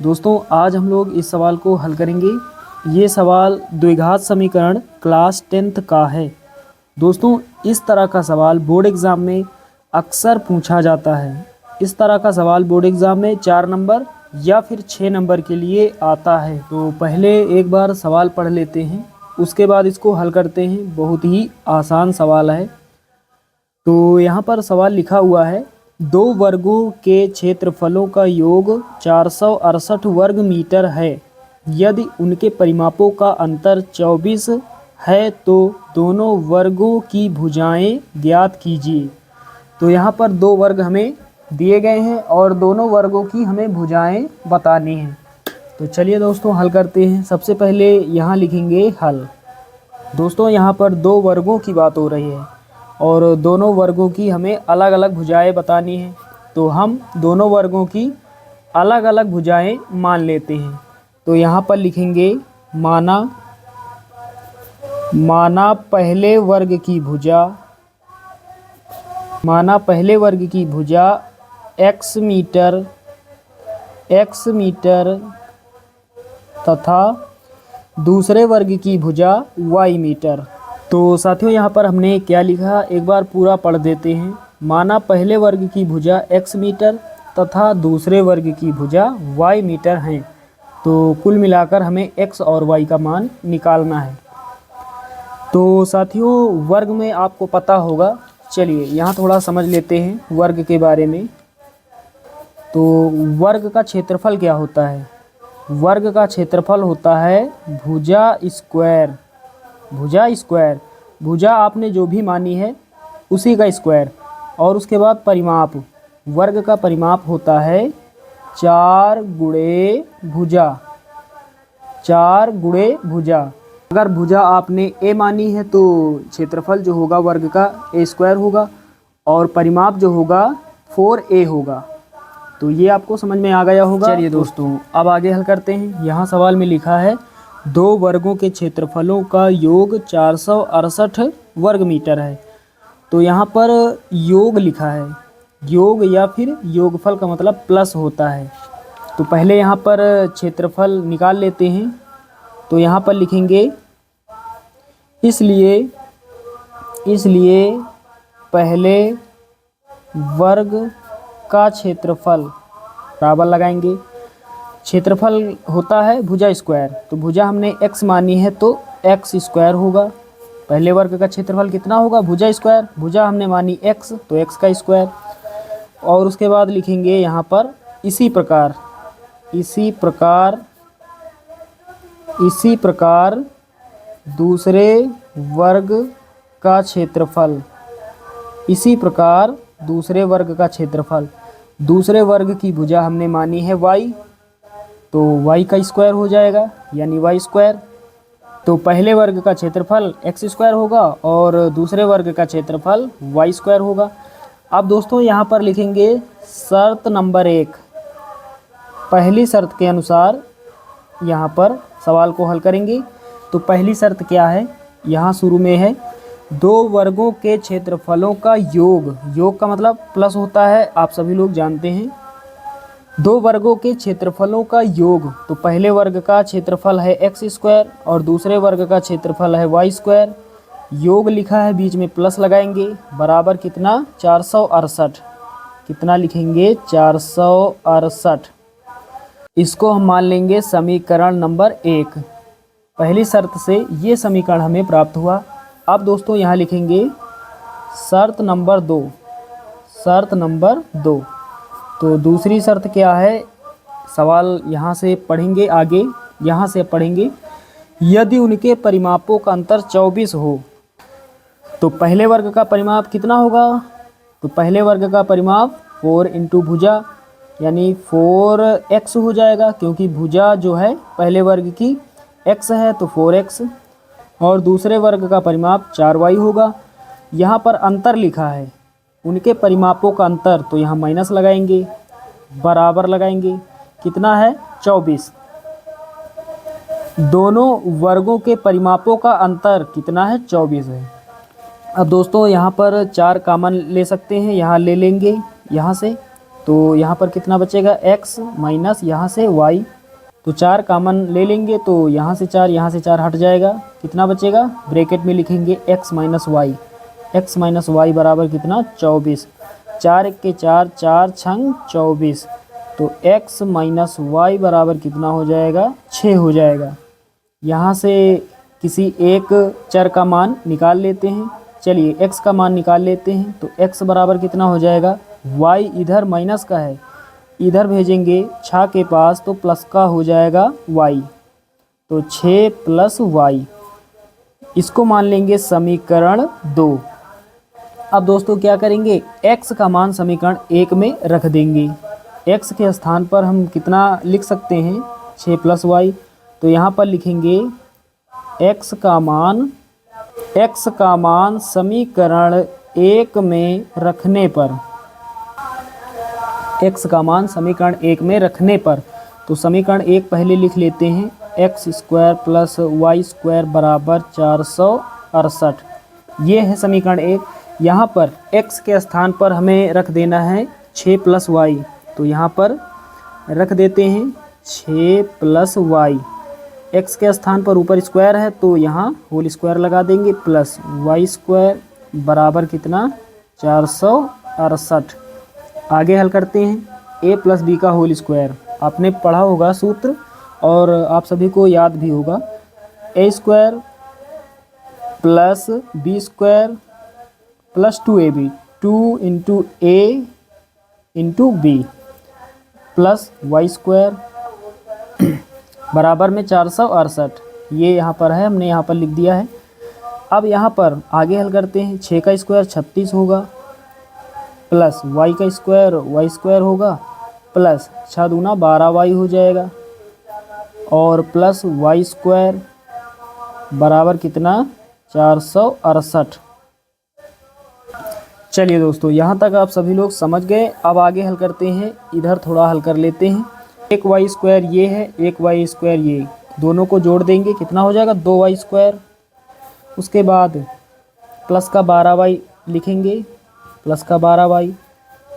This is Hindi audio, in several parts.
दोस्तों आज हम लोग इस सवाल को हल करेंगे। ये सवाल द्विघात समीकरण क्लास 10th का है। दोस्तों इस तरह का सवाल बोर्ड एग्ज़ाम में अक्सर पूछा जाता है। इस तरह का सवाल बोर्ड एग्ज़ाम में 4 नंबर या फिर 6 नंबर के लिए आता है। तो पहले एक बार सवाल पढ़ लेते हैं, उसके बाद इसको हल करते हैं। बहुत ही आसान सवाल है। तो यहाँ पर सवाल लिखा हुआ है, 2 वर्गों के क्षेत्रफलों का योग 468 वर्ग मीटर है। यदि उनके परिमापों का अंतर 24 है तो दोनों वर्गों की भुजाएं ज्ञात कीजिए। तो यहाँ पर 2 वर्ग हमें दिए गए हैं और दोनों वर्गों की हमें भुजाएं बतानी हैं। तो चलिए दोस्तों हल करते हैं। सबसे पहले यहाँ लिखेंगे हल। दोस्तों यहाँ पर 2 वर्गों की बात हो रही है और दोनों वर्गों की हमें अलग अलग भुजाएं बतानी हैं। तो हम दोनों वर्गों की अलग अलग भुजाएं मान लेते हैं। तो यहाँ पर लिखेंगे माना पहले वर्ग की भुजा x मीटर तथा दूसरे वर्ग की भुजा y मीटर। तो साथियों यहाँ पर हमने क्या लिखा, एक बार पूरा पढ़ देते हैं। माना पहले वर्ग की भुजा x मीटर तथा दूसरे वर्ग की भुजा y मीटर हैं। तो कुल मिलाकर हमें x और y का मान निकालना है। तो साथियों वर्ग में आपको पता होगा, चलिए यहाँ थोड़ा समझ लेते हैं वर्ग के बारे में। तो वर्ग का क्षेत्रफल क्या होता है? वर्ग का क्षेत्रफल होता है भुजा स्क्वायर। भुजा आपने जो भी मानी है उसी का स्क्वायर। और उसके बाद परिमाप, वर्ग का परिमाप होता है 4 गुणे भुजा। अगर भुजा आपने a मानी है तो क्षेत्रफल जो होगा वर्ग का a स्क्वायर होगा और परिमाप जो होगा 4a होगा। तो ये आपको समझ में आ गया होगा। चलिए दोस्तों अब आगे हल करते हैं। यहाँ सवाल में लिखा है 2 वर्गों के क्षेत्रफलों का योग 468 वर्ग मीटर है। तो यहाँ पर योग लिखा है। योग या फिर योगफल का मतलब प्लस होता है। तो पहले यहाँ पर क्षेत्रफल निकाल लेते हैं। तो यहाँ पर लिखेंगे इसलिए पहले वर्ग का क्षेत्रफल बराबर लगाएंगे। क्षेत्रफल होता है भुजा स्क्वायर। तो भुजा हमने x मानी है तो x स्क्वायर होगा। पहले वर्ग का क्षेत्रफल कितना होगा? भुजा स्क्वायर। भुजा हमने मानी x तो x का स्क्वायर। और उसके बाद लिखेंगे यहाँ पर इसी प्रकार दूसरे वर्ग का क्षेत्रफल। दूसरे वर्ग की भुजा हमने मानी है y, तो y का स्क्वायर हो जाएगा यानी y स्क्वायर। तो पहले वर्ग का क्षेत्रफल x स्क्वायर होगा और दूसरे वर्ग का क्षेत्रफल y स्क्वायर होगा। अब दोस्तों यहाँ पर लिखेंगे शर्त नंबर 1। पहली शर्त के अनुसार यहाँ पर सवाल को हल करेंगे। तो पहली शर्त क्या है? यहाँ शुरू में है 2 वर्गों के क्षेत्रफलों का योग का मतलब प्लस होता है, आप सभी लोग जानते हैं। 2 वर्गों के क्षेत्रफलों का योग। तो पहले वर्ग का क्षेत्रफल है x स्क्वायर और दूसरे वर्ग का क्षेत्रफल है y स्क्वायर। योग लिखा है, बीच में प्लस लगाएंगे, बराबर कितना? 468। कितना लिखेंगे? 468। इसको हम मान लेंगे समीकरण नंबर 1। पहली शर्त से ये समीकरण हमें प्राप्त हुआ। अब दोस्तों यहाँ लिखेंगे शर्त नंबर 2। तो दूसरी शर्त क्या है? सवाल यहाँ से पढ़ेंगे आगे। यहाँ से पढ़ेंगे यदि उनके परिमापों का अंतर 24 हो। तो पहले वर्ग का परिमाप कितना होगा? तो पहले वर्ग का परिमाप 4 इंटू भुजा यानी 4x हो जाएगा, क्योंकि भुजा जो है पहले वर्ग की x है तो 4x। और दूसरे वर्ग का परिमाप 4y होगा। यहाँ पर अंतर लिखा है, उनके परिमापों का अंतर, तो यहाँ माइनस लगाएंगे, बराबर लगाएंगे। कितना है? 24। दोनों वर्गों के परिमापों का अंतर कितना है? 24 है। अब दोस्तों यहाँ पर 4 कॉमन ले सकते हैं, यहाँ ले लेंगे यहाँ से। तो यहाँ पर कितना बचेगा x माइनस यहाँ से y। तो 4 कॉमन ले लेंगे तो यहाँ से 4 हट जाएगा। कितना बचेगा, ब्रैकेट में लिखेंगे x माइनस वाई बराबर कितना 24। 4 1 के 4, 4 छंग 24। तो x माइनस वाई बराबर कितना हो जाएगा, 6 हो जाएगा। यहाँ से किसी एक चर का मान निकाल लेते हैं। चलिए x का मान निकाल लेते हैं। तो x बराबर कितना हो जाएगा, y इधर माइनस का है, इधर भेजेंगे 6 के पास तो प्लस का हो जाएगा y। तो 6 प्लस y, इसको मान लेंगे समीकरण 2। अब दोस्तों क्या करेंगे, x का मान समीकरण 1 में रख देंगे। x के स्थान पर हम कितना लिख सकते हैं, 6 प्लस y। तो यहाँ पर लिखेंगे x का मान समीकरण 1 में रखने पर, x का मान समीकरण 1 में रखने पर, तो समीकरण 1 पहले लिख लेते हैं, X square plus Y square बराबर 468। ये है समीकरण 1। यहाँ पर x के स्थान पर हमें रख देना है 6 प्लस वाई। तो यहाँ पर रख देते हैं 6 प्लस वाई। x के स्थान पर ऊपर स्क्वायर है तो यहाँ होल स्क्वायर लगा देंगे, प्लस वाई स्क्वायर बराबर कितना 468। आगे हल करते हैं, a प्लस बी का होल स्क्वायर। आपने पढ़ा होगा सूत्र और आप सभी को याद भी होगा, a square plus B square plus 2ab, 2 into A into B plus Y square बराबर में 468। ये यहाँ पर है, हमने यहाँ पर लिख दिया है। अब यहाँ पर आगे हल करते हैं, 6 का स्क्वायर 36 होगा, प्लस वाई का स्क्वायर वाई स्क्वायर होगा, प्लस 6 दूना 12 वाई हो जाएगा, और प्लस वाई स्क्वायर बराबर कितना 468। चलिए दोस्तों, यहाँ तक आप सभी लोग समझ गए। अब आगे हल करते हैं, इधर थोड़ा हल कर लेते हैं। एक वाई स्क्वायर ये है, एक वाई स्क्वायर ये, दोनों को जोड़ देंगे, कितना हो जाएगा 2 वाई स्क्वायर। उसके बाद प्लस का 12 वाई लिखेंगे, प्लस का 12 वाई।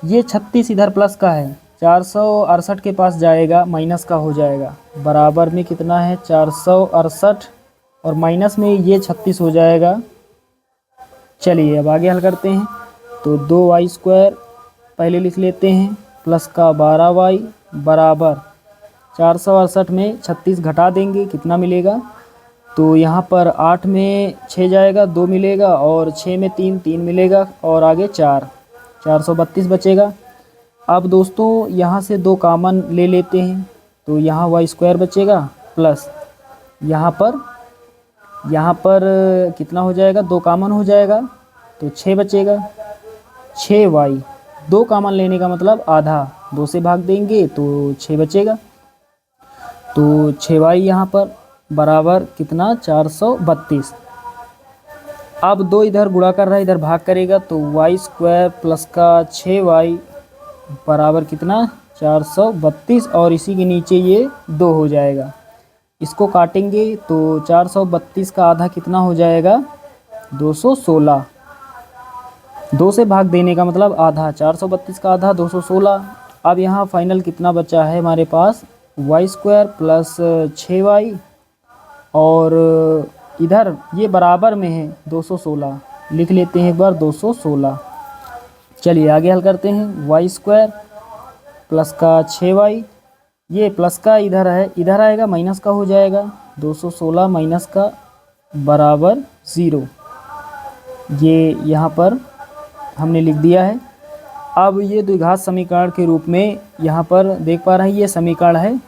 ये 36 इधर प्लस का है, 468 के पास जाएगा, माइनस का हो जाएगा, बराबर में कितना है 468, और माइनस में ये 36 हो जाएगा। चलिए अब आगे हल करते हैं। तो 2 वाई स्क्वायर पहले लिख लेते हैं, प्लस का 12 वाई बराबर 468 में 36 घटा देंगे, कितना मिलेगा, तो यहाँ पर 8 में 6 जाएगा, 2 मिलेगा, और 6 में 3 मिलेगा, और आगे 432 बचेगा। अब दोस्तों यहाँ से 2 कॉमन ले लेते हैं, तो यहाँ वाई स्क्वायर बचेगा, प्लस यहाँ पर कितना हो जाएगा, 2 कॉमन हो जाएगा तो 6 बचेगा, 6 वाई। 2 कॉमन लेने का मतलब आधा, 2 से भाग देंगे तो 6 बचेगा, तो 6 वाई यहाँ पर बराबर कितना 432। अब 2 इधर गुणा कर रहा है, इधर भाग करेगा, तो वाई स्क्वायर प्लस का 6 वाई बराबर कितना 432, और इसी के नीचे ये 2 हो जाएगा। इसको काटेंगे तो 432 का आधा कितना हो जाएगा 216। 2 से भाग देने का मतलब आधा, 432 का आधा 216। अब यहाँ फाइनल कितना बचा है हमारे पास, वाई स्क्वायर प्लस 6 वाई, और इधर ये बराबर में है 216, लिख लेते हैं एक बार 216। चलिए आगे हल करते हैं, वाई स्क्वायर प्लस का 6 वाई, ये प्लस का इधर है, इधर आएगा माइनस का हो जाएगा, 216 माइनस का बराबर 0। ये यहाँ पर हमने लिख दिया है। अब ये द्विघात समीकरण के रूप में यहाँ पर देख पा रहे हैं, ये समीकरण है।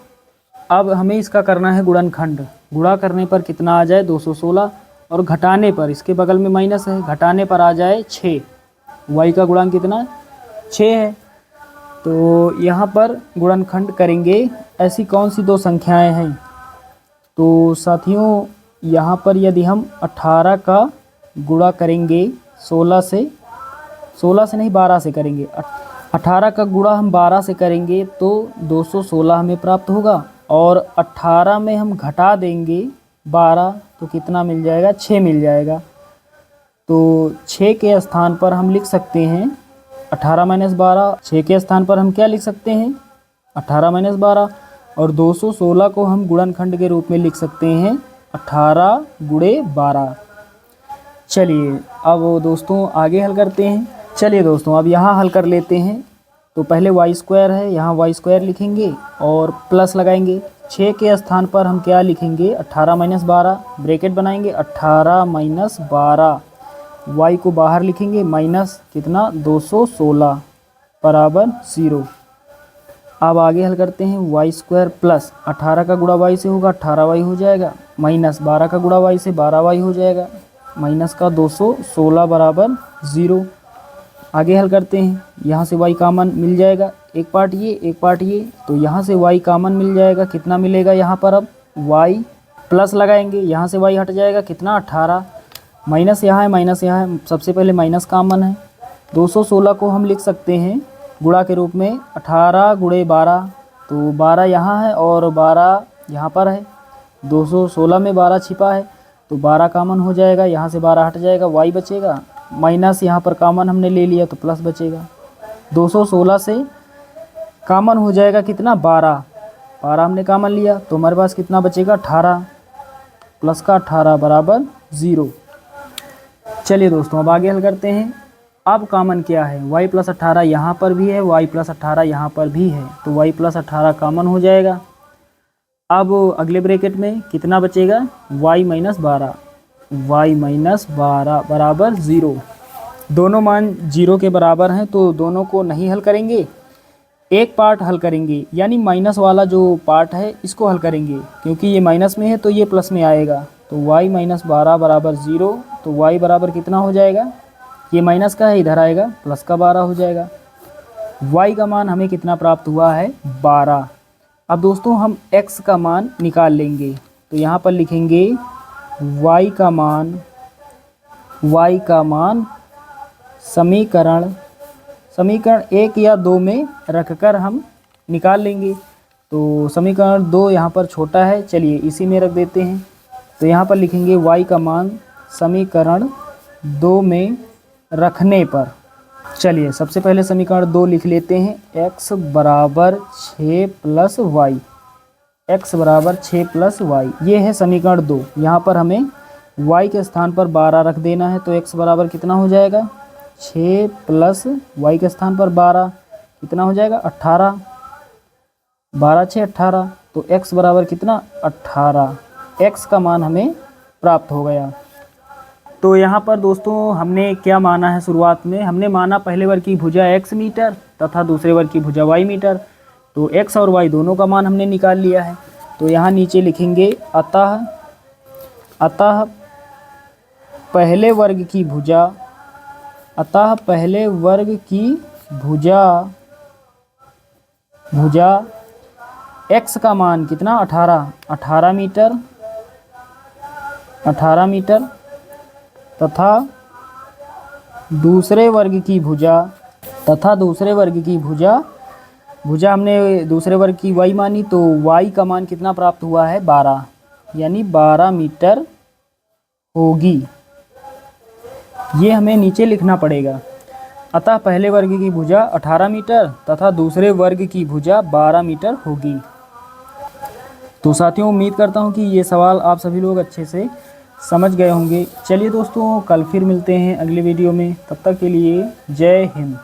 अब हमें इसका करना है गुणनखंड। गुणा करने पर कितना आ जाए 216, और घटाने पर, इसके बगल में माइनस है, घटाने पर आ जाए 6। वाई का गुणांक कितना 6 है। तो यहाँ पर गुणनखंड करेंगे। ऐसी कौन सी 2 संख्याएं हैं, तो साथियों यहाँ पर यदि हम 18 का गुणा करेंगे 16 से नहीं 12 से करेंगे, 18 का गुणा हम 12 से करेंगे तो 216 हमें प्राप्त होगा, और 18 में हम घटा देंगे 12 तो कितना मिल जाएगा 6 मिल जाएगा। तो 6 के स्थान पर हम लिख सकते हैं 18 माइनस 12, 6 के स्थान पर हम क्या लिख सकते हैं 18 माइनस 12, और 216 को हम गुणनखंड के रूप में लिख सकते हैं 18 गुणे 12। चलिए अब दोस्तों आगे हल करते हैं। चलिए दोस्तों अब यहाँ हल कर लेते हैं। तो पहले वाई स्क्वायर है, यहाँ वाई स्क्वायर लिखेंगे और प्लस लगाएंगे। 6 के स्थान पर हम क्या लिखेंगे 18 माइनस 12, ब्रैकेट बनाएंगे 18 माइनस 12, वाई को बाहर लिखेंगे माइनस कितना 216 बराबर 0। अब आगे हल करते हैं। वाई स्क्वायर प्लस 18 का गुणा वाई से होगा 18 वाई हो जाएगा, माइनस 12 का गुणा वाई से 12 वाई हो जाएगा, माइनस का 216 बराबर 0। आगे हल करते हैं। यहाँ से y कॉमन मिल जाएगा, एक पार्ट ये एक पार्ट ये, तो यहाँ से y कॉमन मिल जाएगा। कितना मिलेगा यहाँ पर अब y प्लस लगाएंगे, यहाँ से y हट जाएगा कितना 18, माइनस यहाँ है माइनस यहाँ है, सबसे पहले माइनस कॉमन है। 216 को हम लिख सकते हैं गुणा के रूप में 18 गुणे 12, तो 12 यहाँ है और 12 यहाँ पर है, 216 में 12 छिपा है तो 12 कॉमन हो जाएगा, यहाँ से 12 हट जाएगा, y बचेगा, माइनस यहाँ पर कॉमन हमने ले लिया तो प्लस बचेगा। 216 से कॉमन हो जाएगा कितना 12, 12 हमने कॉमन लिया तो हमारे पास कितना बचेगा 18, प्लस का 18 बराबर 0। चलिए दोस्तों अब आगे हल करते हैं। अब कॉमन क्या है y प्लस 18 यहाँ पर भी है, y प्लस 18 यहाँ पर भी है, तो y प्लस 18 कॉमन हो जाएगा। अब अगले ब्रैकेट में कितना बचेगा y माइनस 12, y माइनस 12 बराबर 0। दोनों मान 0 के बराबर हैं तो दोनों को नहीं हल करेंगे, एक पार्ट हल करेंगे, यानी माइनस वाला जो पार्ट है इसको हल करेंगे, क्योंकि ये माइनस में है तो ये प्लस में आएगा। तो y माइनस 12 बराबर 0, तो y बराबर कितना हो जाएगा, ये माइनस का है इधर आएगा प्लस का 12 हो जाएगा। y का मान हमें कितना प्राप्त हुआ है 12। अब दोस्तों हम x का मान निकाल लेंगे, तो यहाँ पर लिखेंगे y का मान समीकरण 1 या 2 में रखकर हम निकाल लेंगे। तो समीकरण 2 यहाँ पर छोटा है, चलिए इसी में रख देते हैं। तो यहाँ पर लिखेंगे y का मान समीकरण 2 में रखने पर। चलिए सबसे पहले समीकरण 2 लिख लेते हैं। x बराबर 6 प्लस वाई, x बराबर 6 प्लस वाई, ये है समीकरण 2। यहाँ पर हमें y के स्थान पर 12 रख देना है, तो x बराबर कितना हो जाएगा 6 प्लस y के स्थान पर 12 कितना हो जाएगा 18, 12 6 18, तो x बराबर कितना 18, x का मान हमें प्राप्त हो गया। तो यहाँ पर दोस्तों हमने क्या माना है, शुरुआत में हमने माना पहले वर्ग की भुजा x मीटर तथा दूसरे वर्ग की भुजा y मीटर, तो x और y दोनों का मान हमने निकाल लिया है। तो यहाँ नीचे लिखेंगे अतः पहले वर्ग की भुजा x का मान कितना 18 मीटर तथा दूसरे वर्ग की भुजा हमने दूसरे वर्ग की y मानी, तो y का मान कितना प्राप्त हुआ है 12, यानी 12 मीटर होगी। ये हमें नीचे लिखना पड़ेगा। अतः पहले वर्ग की भुजा 18 मीटर तथा दूसरे वर्ग की भुजा 12 मीटर होगी। तो साथियों उम्मीद करता हूँ कि ये सवाल आप सभी लोग अच्छे से समझ गए होंगे। चलिए दोस्तों कल फिर मिलते हैं अगले वीडियो में, तब तक के लिए जय हिंद।